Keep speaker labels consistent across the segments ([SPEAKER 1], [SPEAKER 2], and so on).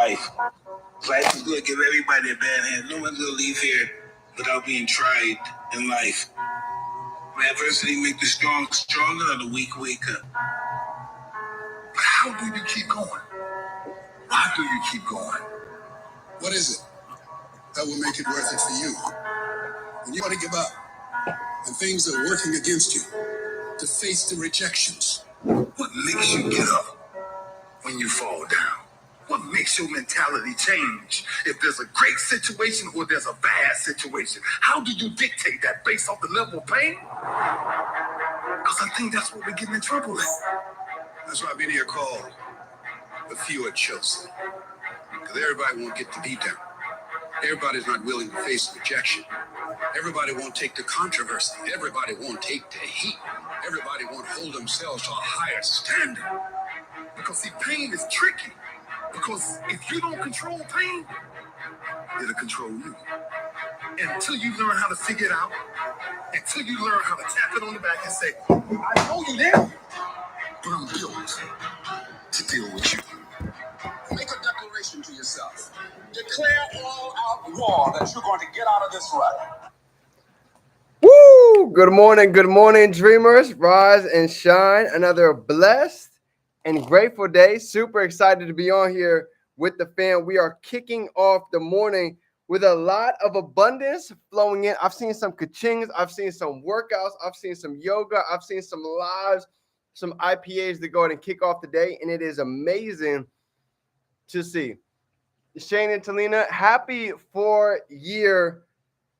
[SPEAKER 1] life. Life is going to give everybody a bad hand. No one's going to leave here without being tried in life. Adversity makes the strong stronger or the weak weaker. But how do you keep going? Why do you keep going? What is it that will make it worth it for you? When you want to give up and things are working against you, to face the rejections, what makes you get up when you fall down? What makes your mentality change? If there's a great situation or there's a bad situation, how do you dictate that based off the level of pain? Because I think that's what we're getting in trouble at. That's why many are called, but few are chosen. Because everybody won't get the beat down. Everybody's not willing to face rejection. Everybody won't take the controversy. Everybody won't take the heat. Everybody won't hold themselves to a higher standard. Because see, pain is tricky. Because if you don't control pain, it'll control you. And until you learn how to figure it out, until you learn how to tap it on the back and say, I know you there, but I'm built to deal with you. Make a declaration to yourself. Declare all out war that you're going to get out of this rut.
[SPEAKER 2] Woo! Good morning, dreamers. Rise and shine. Another blessed and grateful day. Super excited to be on here with the fam. We are kicking off the morning with a lot of abundance flowing in. I've seen some ka-chings. I've seen some workouts. I've seen some yoga. I've seen some lives, some IPAs that go ahead and kick off the day. And it is amazing to see. Shane and Talina, happy 4-year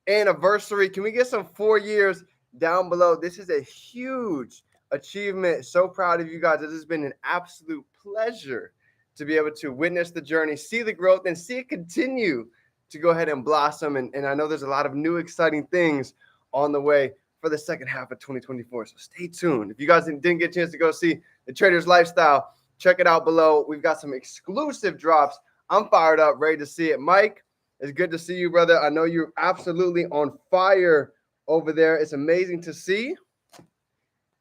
[SPEAKER 2] anniversary. Can we get some 4 years down below? This is a huge achievement. So proud of you guys. This has been an absolute pleasure to be able to witness the journey, see the growth, and see it continue to go ahead and blossom. And I know there's a lot of new exciting things on the way for the second half of 2024. So stay tuned. If you guys didn't get a chance to go see the Trader's Lifestyle, check it out below. We've got some exclusive drops. I'm fired up, ready to see it. Mike, it's good to see you, brother. I know you're absolutely on fire over there. It's amazing to see.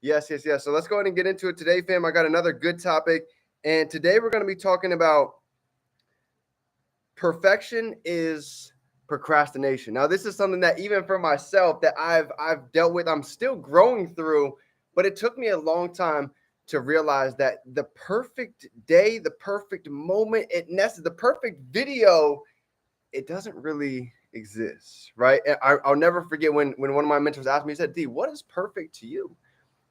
[SPEAKER 2] Yes. So let's go ahead and get into it today, fam. I got another good topic. And today we're going to be talking about perfection is procrastination. Now, this is something that even for myself that I've dealt with, I'm still growing through, but it took me a long time to realize that the perfect day, the perfect moment, the perfect video, it doesn't really exist, right? I'll never forget when one of my mentors asked me, he said, D, what is perfect to you?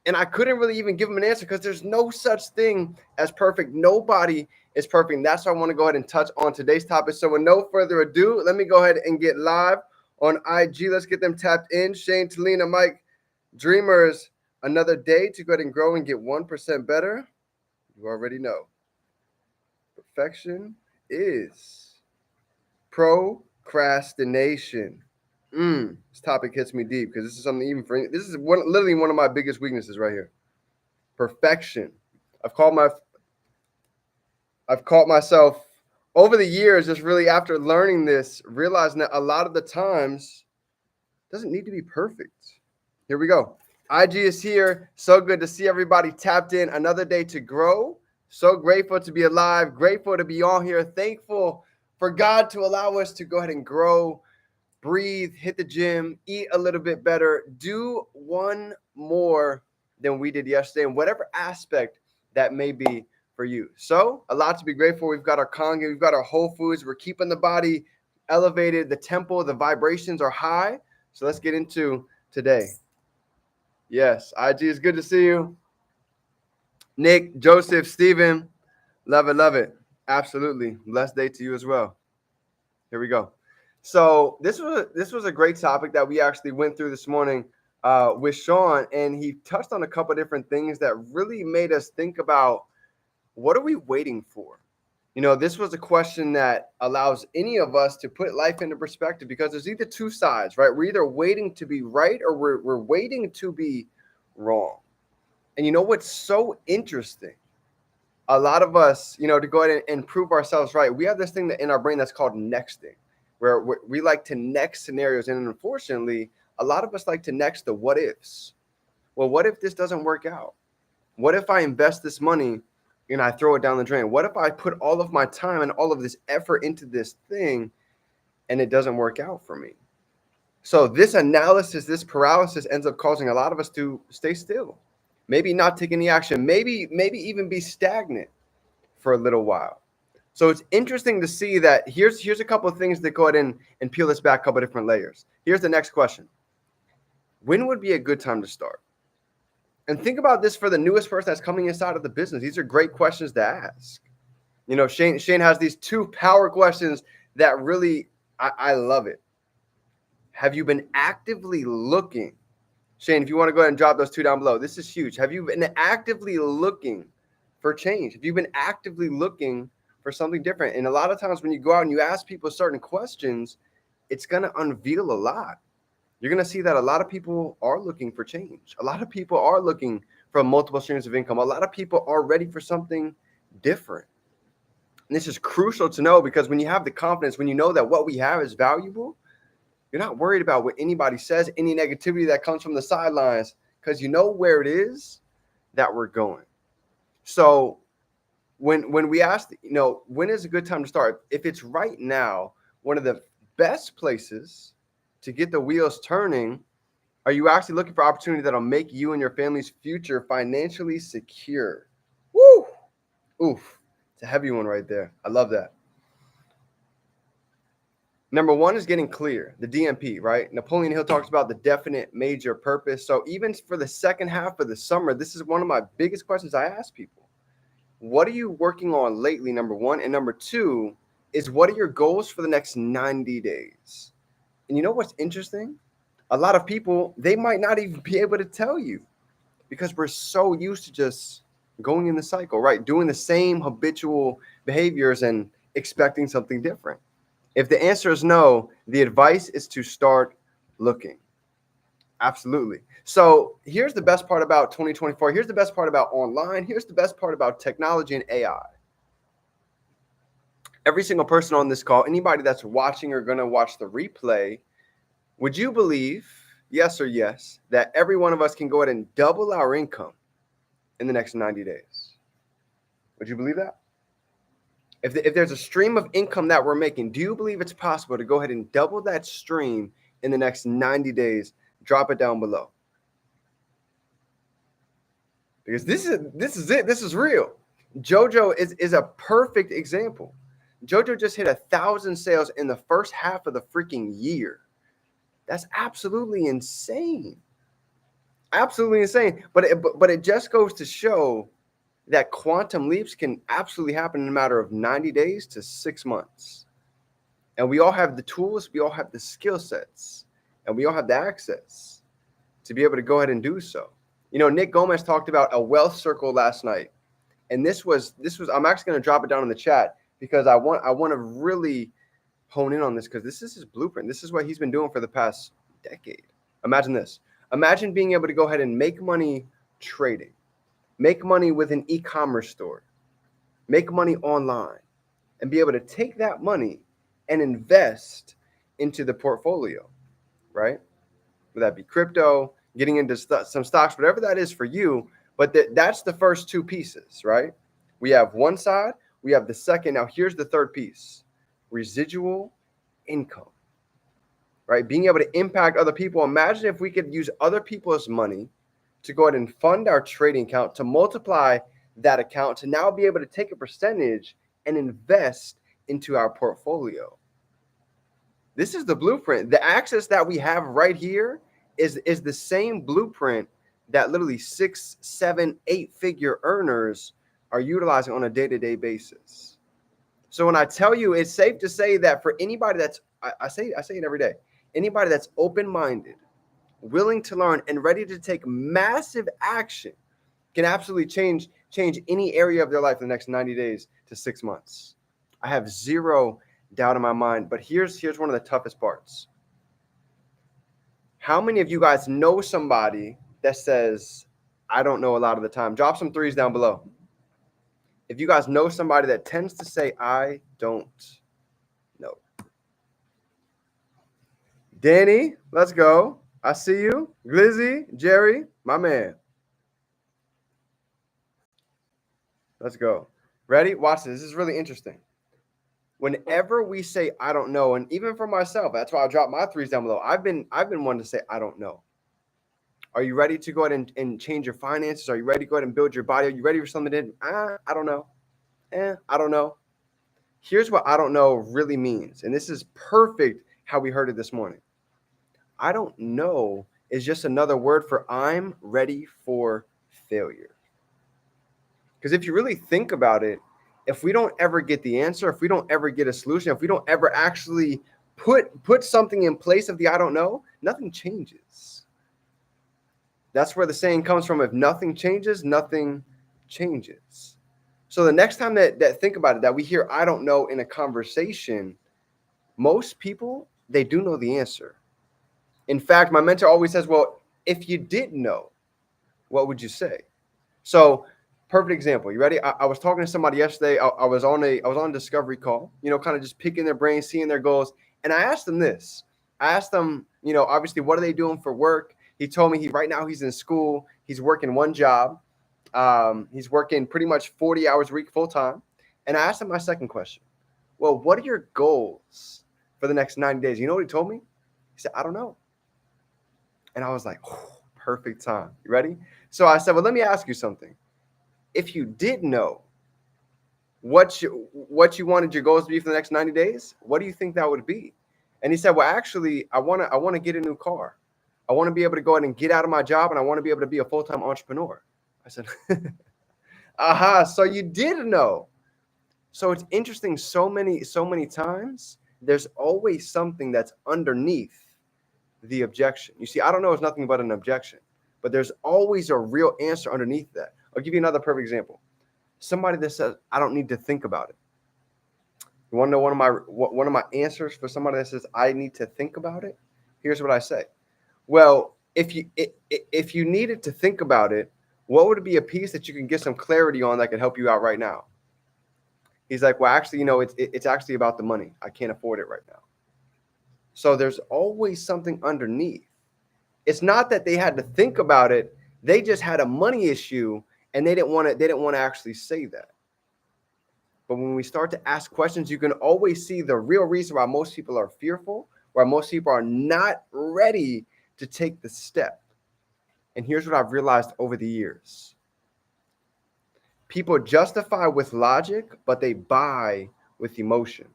[SPEAKER 2] And I couldn't really even give him an answer because there's no such thing as perfect. Nobody is perfect. And that's why I want to go ahead and touch on today's topic. So with no further ado, let me go ahead and get live on IG. Let's get them tapped in. Shane, Talina, Mike, dreamers, another day to go ahead and grow and get 1% better. You already know. Perfection is procrastination. This topic hits me deep because this is something literally one of my biggest weaknesses right here. Perfection. I've caught myself over the years, just really after learning this, realizing that a lot of the times it doesn't need to be perfect. Here we go. IG is here. So good to see everybody tapped in. Another day to grow. So grateful to be alive. Grateful to be on here. Thankful for God to allow us to go ahead and grow, breathe, hit the gym, eat a little bit better, do one more than we did yesterday, in whatever aspect that may be for you. So a lot to be grateful. We've got our Kangen, we've got our Whole Foods. We're keeping the body elevated. The tempo, the vibrations are high. So let's get into today. Yes, IG is good to see you. Nick, Joseph, Steven, love it. Absolutely. Blessed day to you as well. Here we go. So this was a great topic that we actually went through this morning with Sean, and he touched on a couple of different things that really made us think about what are we waiting for? You know, this was a question that allows any of us to put life into perspective because there's either two sides, right? We're either waiting to be right or we're waiting to be wrong. And you know what's so interesting? A lot of us, to go ahead and prove ourselves right, we have this thing in our brain that's called nexting, where we like to next scenarios. And unfortunately, a lot of us like to next the what ifs. Well, what if this doesn't work out? What if I invest this money and I throw it down the drain? What if I put all of my time and all of this effort into this thing and it doesn't work out for me? So this analysis, this paralysis ends up causing a lot of us to stay still, maybe not take any action, maybe even be stagnant for a little while. So it's interesting to see that here's a couple of things that go ahead and peel this back a couple of different layers. Here's the next question. When would be a good time to start? And think about this for the newest person that's coming inside of the business. These are great questions to ask. You know, Shane has these two power questions that really, I love it. Have you been actively looking? Shane, if you want to go ahead and drop those two down below, this is huge. Have you been actively looking for change? Have you been actively looking for something different? And a lot of times when you go out and you ask people certain questions, it's going to unveil a lot. You're going to see that a lot of people are looking for change. A lot of people are looking for multiple streams of income. A lot of people are ready for something different. And this is crucial to know, because when you have the confidence, when you know that what we have is valuable, you're not worried about what anybody says, any negativity that comes from the sidelines, because you know where it is that we're going. So when we ask, you know, when is a good time to start? If it's right now, one of the best places to get the wheels turning, are you actually looking for opportunity that'll make you and your family's future financially secure? Woo! Oof. It's a heavy one right there. I love that. Number one is getting clear, the DMP, right? Napoleon Hill talks about the definite major purpose. So even for the second half of the summer, this is one of my biggest questions I ask people. What are you working on lately, number one? And number two is, what are your goals for the next 90 days? And you know what's interesting? A lot of people, they might not even be able to tell you, because we're so used to just going in the cycle, right? Doing the same habitual behaviors and expecting something different. If the answer is no, the advice is to start looking. Absolutely. So here's the best part about 2024. Here's the best part about online. Here's the best part about technology and AI. Every single person on this call, anybody that's watching or going to watch the replay, would you believe, yes or yes, that every one of us can go ahead and double our income in the next 90 days? Would you believe that? If there's a stream of income that we're making, do you believe it's possible to go ahead and double that stream in the next 90 days? Drop it down below. Because this is it. This is real. JoJo is a perfect example. JoJo just hit 1,000 sales in the first half of the freaking year. That's absolutely insane. Absolutely insane. But it just goes to show that quantum leaps can absolutely happen in a matter of 90 days to 6 months. And we all have the tools, we all have the skill sets, and we all have the access to be able to go ahead and do so. You know, Nick Gomez talked about a wealth circle last night. And this was I'm actually going to drop it down in the chat, because I want to really hone in on this, because this is his blueprint. This is what he's been doing for the past decade. Imagine this. Imagine being able to go ahead and make money trading, make money with an e-commerce store, make money online, and be able to take that money and invest into the portfolio, right? Would that be crypto, getting into some stocks, whatever that is for you? But that's the first two pieces, right? We have one side, we have the second. Now here's the third piece: residual income, right? Being able to impact other people. Imagine if we could use other people's money to go ahead and fund our trading account, to multiply that account, to now be able to take a percentage and invest into our portfolio. This is the blueprint. The access that we have right here is the same blueprint that literally 6, 7, 8-figure earners are utilizing on a day-to-day basis. So when I tell you, it's safe to say that for anybody that's, I say it every day, anybody that's open-minded, willing to learn, and ready to take massive action can absolutely change any area of their life in the next 90 days to 6 months. I have zero doubt in my mind. But here's one of the toughest parts. How many of you guys know somebody that says, I don't know a lot of the time? Drop some threes down below. If you guys know somebody that tends to say, I don't know. Danny, let's go. I see you. Glizzy, Jerry, my man. Let's go. Ready? Watch this. This is really interesting. Whenever we say I don't know, and even for myself, that's why I drop my threes down below. I've been wanting to say I don't know. Are you ready to go ahead and change your finances? Are you ready to go ahead and build your body? Are you ready for something that I don't know? I don't know. Here's what I don't know really means. And this is perfect how we heard it this morning. I don't know is just another word for I'm ready for failure. Because if you really think about it, if we don't ever get the answer, if we don't ever get a solution, if we don't ever actually put something in place of the I don't know, nothing changes. That's where the saying comes from. If nothing changes, nothing changes. So the next time that think about it, that we hear I don't know in a conversation, most people, they do know the answer. In fact, my mentor always says, well, if you didn't know, what would you say? So perfect example. You ready? I was talking to somebody yesterday. I was on a discovery call, kind of just picking their brains, seeing their goals. And I asked them this. I asked them, obviously, what are they doing for work? He told me right now he's in school. He's working one job. He's working pretty much 40 hours a week full time. And I asked him my second question. Well, what are your goals for the next 90 days? You know what he told me? He said, I don't know. And I was like, oh, perfect time. You ready? So I said, well, let me ask you something. If you did know what you wanted your goals to be for the next 90 days, what do you think that would be? And he said, well, actually, I want to get a new car. I want to be able to go ahead and get out of my job, and I want to be able to be a full-time entrepreneur. I said, aha, so you did know. So it's interesting. So many times there's always something that's underneath the objection. You see, I don't know is nothing but an objection, but there's always a real answer underneath that. I'll give you another perfect example. Somebody that says, I don't need to think about it. You want to know one of my answers for somebody that says, I need to think about it? Here's what I say. Well, if you needed to think about it, what would be a piece that you can get some clarity on that could help you out right now? He's like, well, actually, it's actually about the money. I can't afford it right now. So there's always something underneath. It's not that they had to think about it. They just had a money issue and they didn't want to actually say that. But when we start to ask questions, you can always see the real reason why most people are fearful, why most people are not ready to take the step. And here's what I've realized over the years. People justify with logic, but they buy with emotion.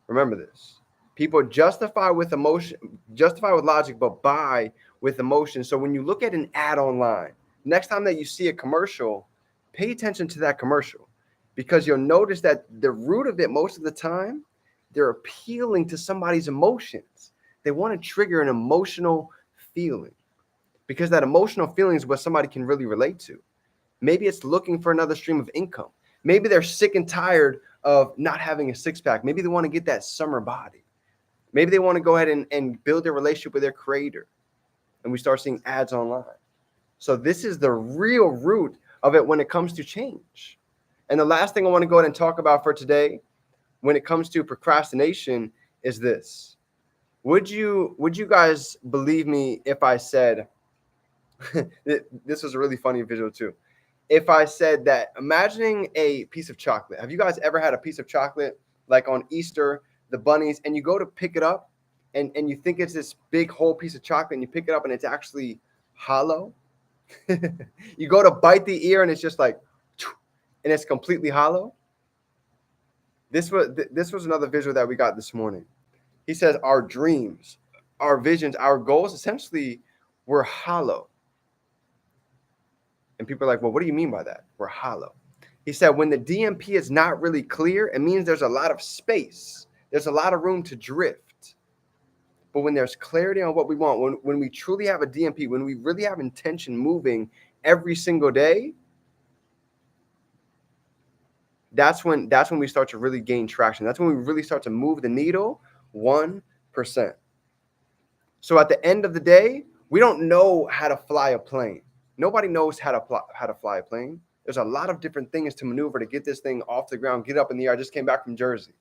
[SPEAKER 2] Remember this. People justify with logic, but buy with emotion. So when you look at an ad online, next time that you see a commercial, pay attention to that commercial, because you'll notice that the root of it, most of the time, they're appealing to somebody's emotions. They want to trigger an emotional feeling, because that emotional feeling is what somebody can really relate to. Maybe it's looking for another stream of income. Maybe they're sick and tired of not having a six-pack. Maybe they want to get that summer body. Maybe they want to go ahead and build their relationship with their creator. And we start seeing ads online. So this is the real root of it when it comes to change. And the last thing I want to go ahead and talk about for today when it comes to procrastination is this. Would you guys believe me if I said, this was a really funny visual too. If I said that, imagining a piece of chocolate. Have you guys ever had a piece of chocolate like on Easter, the bunnies, and you go to pick it up and you think it's this big whole piece of chocolate and you pick it up and it's actually hollow? You go to bite the ear and it's just like, and it's completely hollow. This was another visual that we got this morning. He says our dreams, our visions, our goals essentially were hollow. And people are like, well, what do you mean by that? We're hollow. He said, when the DMP is not really clear, it means there's a lot of space. There's a lot of room to drift. But when there's clarity on what we want, when we truly have a DMP, when we really have intention moving every single day, that's when we start to really gain traction. That's when we really start to move the needle 1%. So at the end of the day, we don't know how to fly a plane. Nobody knows how to fly a plane. There's a lot of different things to maneuver to get this thing off the ground, get up in the air. I just came back from Jersey.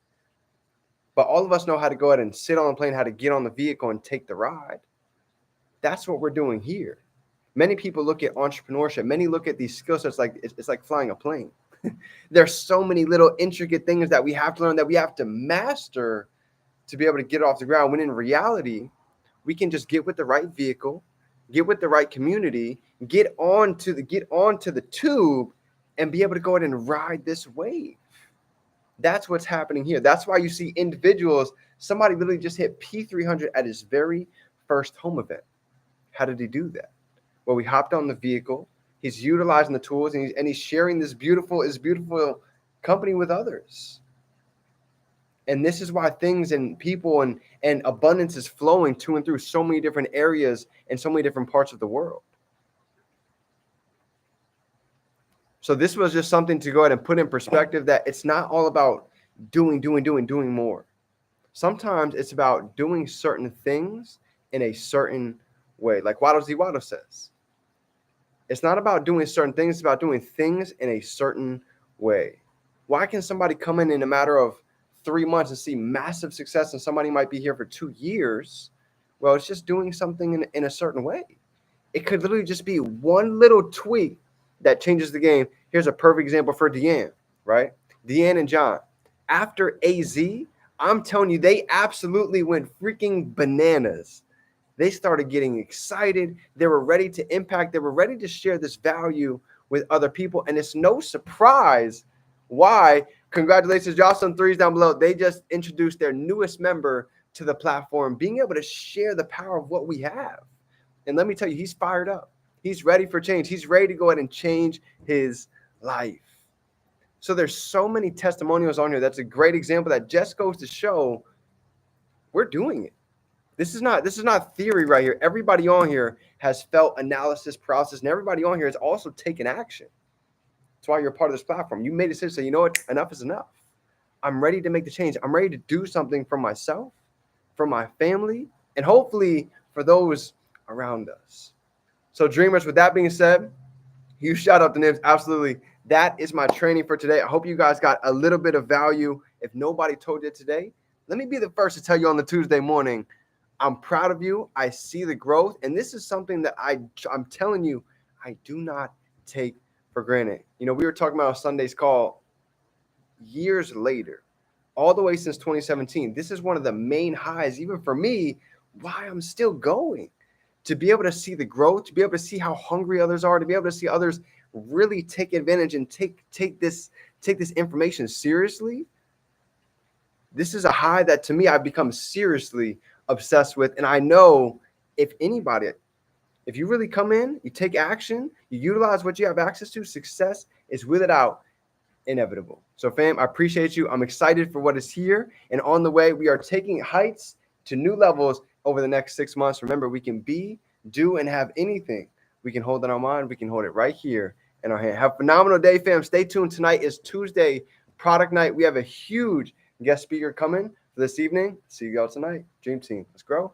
[SPEAKER 2] But all of us know how to go ahead and sit on a plane, how to get on the vehicle and take the ride. That's what we're doing here. Many people look at entrepreneurship. Many look at these skill sets like it's like flying a plane. There's so many little intricate things that we have to learn, that we have to master to be able to get off the ground. When in reality, we can just get with the right vehicle, get with the right community, get onto the tube, and be able to go ahead and ride this wave. That's what's happening here. That's why you see individuals, somebody literally just hit P300 at his very first home event. How did he do that? Well, we hopped on the vehicle. He's utilizing the tools, and he's sharing this beautiful company with others. And this is why things and people and abundance is flowing to and through so many different areas and so many different parts of the world. So this was just something to go ahead and put in perspective, that it's not all about doing more. Sometimes it's about doing certain things in a certain way. Like Wado Z Wado says, it's not about doing certain things, it's about doing things in a certain way. Why can somebody come in a matter of 3 months and see massive success, and somebody might be here for 2 years? Well, it's just doing something in a certain way. It could literally just be one little tweak that changes the game. Here's a perfect example for Deanne, right? Deanne and John. After AZ, I'm telling you, they absolutely went freaking bananas. They started getting excited. They were ready to impact. They were ready to share this value with other people. And it's no surprise why. Congratulations, Jocelyn Threes down below. They just introduced their newest member to the platform, being able to share the power of what we have. And let me tell you, he's fired up. He's ready for change. He's ready to go ahead and change his life. So there's so many testimonials on here. That's a great example that just goes to show we're doing it. This is not theory right here. Everybody on here has felt analysis process, and everybody on here has also taken action. That's why you're a part of this platform. You made a decision to say, you know what, enough is enough. I'm ready to make the change. I'm ready to do something for myself, for my family, and hopefully for those around us. So dreamers, with that being said, you shout out the Nibs. Absolutely. That is my training for today. I hope you guys got a little bit of value. If nobody told you today, let me be the first to tell you on the Tuesday morning, I'm proud of you. I see the growth. And this is something that I'm telling you, I do not take for granted. You know, we were talking about Sunday's call years later, all the way since 2017. This is one of the main highs, even for me, why I'm still going. To be able to see the growth, to be able to see how hungry others are, to be able to see others really take advantage and take this information seriously. This is a high that to me I've become seriously obsessed with. And I know if you really come in, you take action, you utilize what you have access to, success is without inevitable. So fam, I appreciate you. I'm excited for what is here and on the way. We are taking heights to new levels over the next 6 months. Remember, we can be, do, and have anything we can hold in our mind. We can hold it right here in our hand. Have a phenomenal day, fam. Stay tuned. Tonight is Tuesday product night. We have a huge guest speaker coming for this evening. See you all tonight. Dream Team, let's grow.